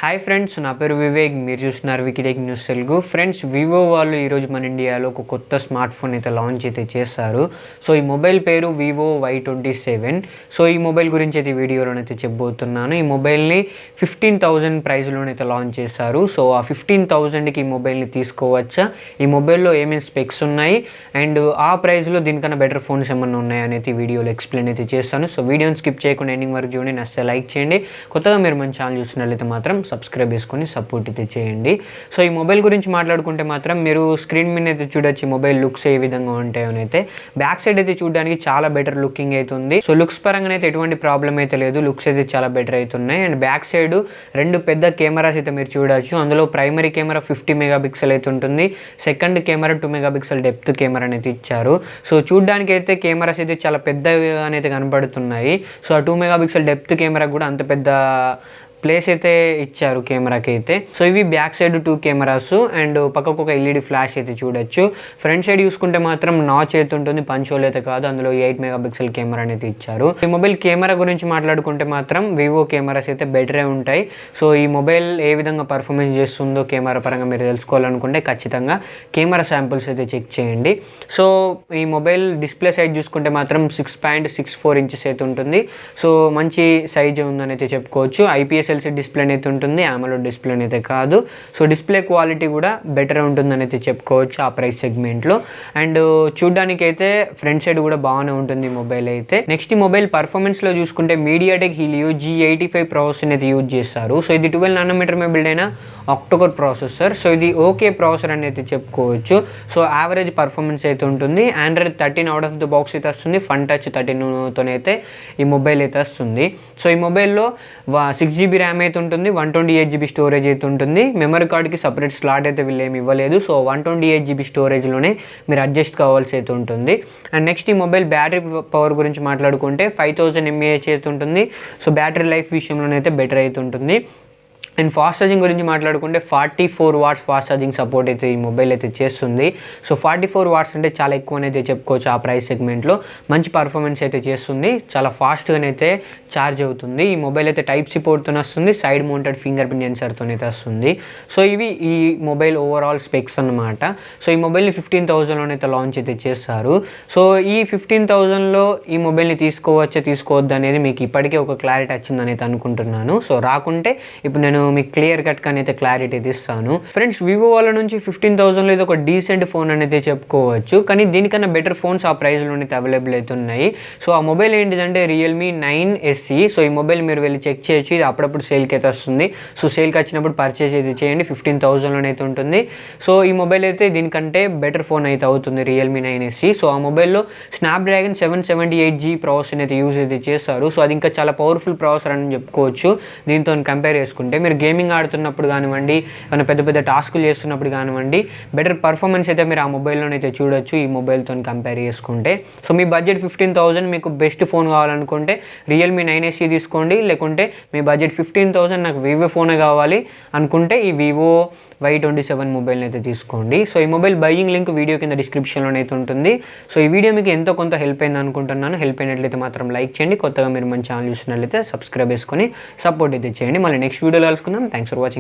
Hi friends, నా పేరు వివేక్. మీరు చూస్తున్నారు వికీటెక్ న్యూస్ తెలుగు. ఫ్రెండ్స్, వివో వాళ్ళు ఈరోజు మన ఇండియాలో ఒక కొత్త స్మార్ట్ ఫోన్ అయితే లాంచ్ అయితే చేస్తారు. సో ఈ మొబైల్ పేరు వివో Y27. సో ఈ మొబైల్ గురించి అయితే వీడియోలోనైతే చెప్పబోతున్నాను. ఈ మొబైల్ని 15,000 ప్రైస్లోనైతే లాంచ్ చేశారు. సో ఆ 15,000కి ఈ మొబైల్ని తీసుకోవచ్చా, ఈ మొబైల్లో ఏమేమి స్పెక్స్ ఉన్నాయి అండ్ ఆ ప్రైస్లో దీనికన్నా బెటర్ ఫోన్స్ ఏమన్నా ఉన్నాయనేది వీడియోలో ఎక్స్ప్లెయిన్ అయితే చేస్తాను. సో వీడియోని స్కిప్ చేయకుండా ఎండింగ్ వరకు చూడండి. నచ్చితే లైక్ చేయండి. కొత్తగా మీరు మన ఛానల్ చూసినట్లయితే మాత్రం సబ్స్క్రైబ్ చేసుకొని సపోర్ట్ అయితే చేయండి. సో ఈ మొబైల్ గురించి మాట్లాడుకుంటే మాత్రం మీరు స్క్రీన్ మీద అయితే చూడొచ్చు ఈ మొబైల్ లుక్స్ ఏ విధంగా ఉంటాయో అయితే. బ్యాక్ సైడ్ అయితే చూడడానికి చాలా బెటర్ లుకింగ్ అవుతుంది. సో లుక్స్ పరంగా అయితే ఎటువంటి ప్రాబ్లం అయితే లేదు. లుక్స్ అయితే చాలా బెటర్ అవుతున్నాయి. అండ్ బ్యాక్ సైడ్ రెండు పెద్ద కెమెరాస్ అయితే మీరు చూడొచ్చు. అందులో ప్రైమరీ కెమెరా 50 మెగాపిక్సెల్ అయితే ఉంటుంది. Second camera 2 megapixel depth camera అనేది ఇచ్చారు. సో చూడడానికి అయితే కెమెరాస్ అయితే చాలా పెద్దగా అయితే కనపడుతున్నాయి. సో ఆ 2 మెగాపిక్సెల్ డెప్త్ కెమెరా కూడా అంత పెద్ద ప్లేస్ అయితే ఇచ్చారు కెమెరాకి అయితే. సో ఇవి బ్యాక్ సైడ్ 2 కెమెరాస్ అండ్ పక్కకు ఒక ఎల్ఈడి ఫ్లాష్ అయితే చూడొచ్చు. ఫ్రంట్ సైడ్ చూసుకుంటే మాత్రం నాచ్ అయితే ఉంటుంది, పంచోల్ అయితే కాదు. అందులో 8 మెగాపిక్సెల్ కెమెరా అనేది ఇచ్చారు. ఈ మొబైల్ కెమెరా గురించి మాట్లాడుకుంటే మాత్రం వివో కెమెరాస్ అయితే బెటరే ఉంటాయి. సో ఈ మొబైల్ ఏ విధంగా పర్ఫార్మెన్స్ చేస్తుందో కెమెరా పరంగా మీరు తెలుసుకోవాలనుకుంటే ఖచ్చితంగా కెమెరా శాంపుల్స్ అయితే చెక్ చేయండి. సో ఈ మొబైల్ డిస్ప్లే సైజ్ చూసుకుంటే మాత్రం 6.64 ఇంచెస్ అయితే ఉంటుంది. సో మంచి సైజ్ ఉందని అయితే చెప్పుకోవచ్చు. ఐపీఎస్ డిస్ప్లే అయితే ఉంటుంది, AMOLED డిస్ప్లే అయితే కాదు. సో డిస్ప్లే క్వాలిటీ కూడా బెటర్ ఉంటుందని అయితే చెప్పుకోవచ్చు ఆ ప్రైస్ సెగ్మెంట్లో. అండ్ చూడడానికి అయితే ఫ్రంట్ సైడ్ కూడా బాగానే ఉంటుంది మొబైల్ అయితే. నెక్స్ట్ ఈ మొబైల్ పర్ఫార్మెన్స్లో చూసుకుంటే మీడియాటెక్ హీలియో G85 ప్రాసెసర్ అయితే యూజ్ చేస్తారు. సో ఇది 12 నానోమీటర్ మీద బిల్డ్ అయిన ఆక్టోకోర్ ప్రాసెసర్. సో ఇది ఓకే ప్రాసెసర్ అని అయితే చెప్పుకోవచ్చు. సో యావరేజ్ పర్ఫార్మెన్స్ అయితే ఉంటుంది. Android 13 out of the box అయితే వస్తుంది. ఫన్ టచ్ 13తోనైతే ఈ మొబైల్ అయితే వస్తుంది. సో ఈ మొబైల్లో 6GB ర్యామ్ అయితే ఉంటుంది, 128GB స్టోరేజ్ అయితే ఉంటుంది. మెమరీ కార్డ్కి సపరేట్ స్లాట్ అయితే వీళ్ళు ఏమి ఇవ్వలేదు. సో 128GB స్టోరేజ్లోనే మీరు అడ్జస్ట్ కావాల్సి అయితే ఉంటుంది. అండ్ నెక్స్ట్ ఈ మొబైల్ బ్యాటరీ పవర్ గురించి మాట్లాడుకుంటే 5000 mAh అయితే ఉంటుంది. సో బ్యాటరీ లైఫ్ విషయంలోనైతే బెటర్ అయితే ఉంటుంది. అండ్ ఫాస్ట్ ఛార్జింగ్ గురించి మాట్లాడుకుంటే 44 వాట్స్ ఫాస్ట్ ఛార్జింగ్ సపోర్ట్ అయితే ఈ మొబైల్ అయితే చేస్తుంది. సో 44 వాట్స్ అంటే చాలా ఎక్కువ అయితే చెప్పుకోవచ్చు ఆ ప్రైస్ సెగ్మెంట్లో. మంచి పర్ఫార్మెన్స్ అయితే చేస్తుంది, చాలా ఫాస్ట్గానైతే ఛార్జ్ అవుతుంది. ఈ మొబైల్ అయితే Type-C పోర్ట్తో వస్తుంది, సైడ్ మౌంటెడ్ ఫింగర్ ప్రింట్ సెన్సార్తో అయితే వస్తుంది. సో ఇవి ఈ మొబైల్ ఓవరాల్ స్పెక్స్ అన్నమాట. సో ఈ మొబైల్ని 15,000లోనైతే లాంచ్ అయితే చేస్తారు. సో ఈ 15,000లో ఈ మొబైల్ని తీసుకోవద్దు అనేది మీకు ఇప్పటికే ఒక క్లారిటీ వచ్చిందని అయితే అనుకుంటున్నాను. సో రాకుంటే ఇప్పుడు నేను మీకు క్లియర్ కట్గా అయితే క్లారిటీ ఇస్తాను. ఫ్రెండ్స్, వివో వాళ్ళ నుంచి 15,000లో ఇది ఒక డీసెంట్ ఫోన్ అనేది చెప్పుకోవచ్చు. కానీ దీనికన్నా బెటర్ ఫోన్స్ ఆ ప్రైస్లో అయితే అవైలబుల్ అవుతున్నాయి. సో ఆ మొబైల్ ఏంటిదంటే Realme 9SE. సో ఈ మొబైల్ మీరు వెళ్ళి చెక్ చేయొచ్చు. ఇది అప్పుడప్పుడు సేల్కి అయితే వస్తుంది. సో సేల్కి వచ్చినప్పుడు పర్చేస్ అయితే చేయండి. 15,000లోనే అయితే ఉంటుంది. సో ఈ మొబైల్ అయితే దీనికంటే బెటర్ ఫోన్ అయితే అవుతుంది, Realme 9SE. సో ఆ మొబైల్లో స్నాప్డ్రాగన్ 778G ప్రాసెసర్ అయితే యూజ్ అయితే చేస్తారు. సో అది ఇంకా చాలా పవర్ఫుల్ ప్రాసెసర్ అని చెప్పుకోవచ్చు దీంతో కంపేర్ చేసుకుంటే. మీరు గేమింగ్ ఆడుతున్నప్పుడు కానివ్వండి, ఏమైనా పెద్ద పెద్ద టాస్కులు చేస్తున్నప్పుడు కానివ్వండి, బెటర్ పర్ఫార్మెన్స్ అయితే మీరు ఆ మొబైల్లోనైతే చూడొచ్చు ఈ మొబైల్తో కంపేర్ చేసుకుంటే. సో మీ బడ్జెట్ 15,000, మీకు బెస్ట్ ఫోన్ కావాలనుకుంటే Realme 9SE తీసుకోండి. లేకుంటే మీ బడ్జెట్ 15,000 నాకు వివో ఫోనే కావాలి అనుకుంటే ఈ వివో Y27 మొబైల్ని అయితే తీసుకోండి. సో ఈ మొబైల్ బయింగ్ లింక్ వీడియో కింద డిస్క్రిప్షన్లోనైతే ఉంటుంది. సో ఈ వీడియో మీకు ఎంతో కొంత హెల్ప్ అయింది అనుకుంటున్నాను. హెల్ప్ అయినట్లయితే మాత్రం లైక్ చేయండి. కొత్తగా మీరు మన ఛానల్ చూసినట్లయితే సబ్స్క్రైబ్ చేసుకొని సపోర్ట్ అయితే చేయండి. మళ్ళీ నెక్స్ట్ వీడియోలో కలుసుకుందాం. Thanks for watching.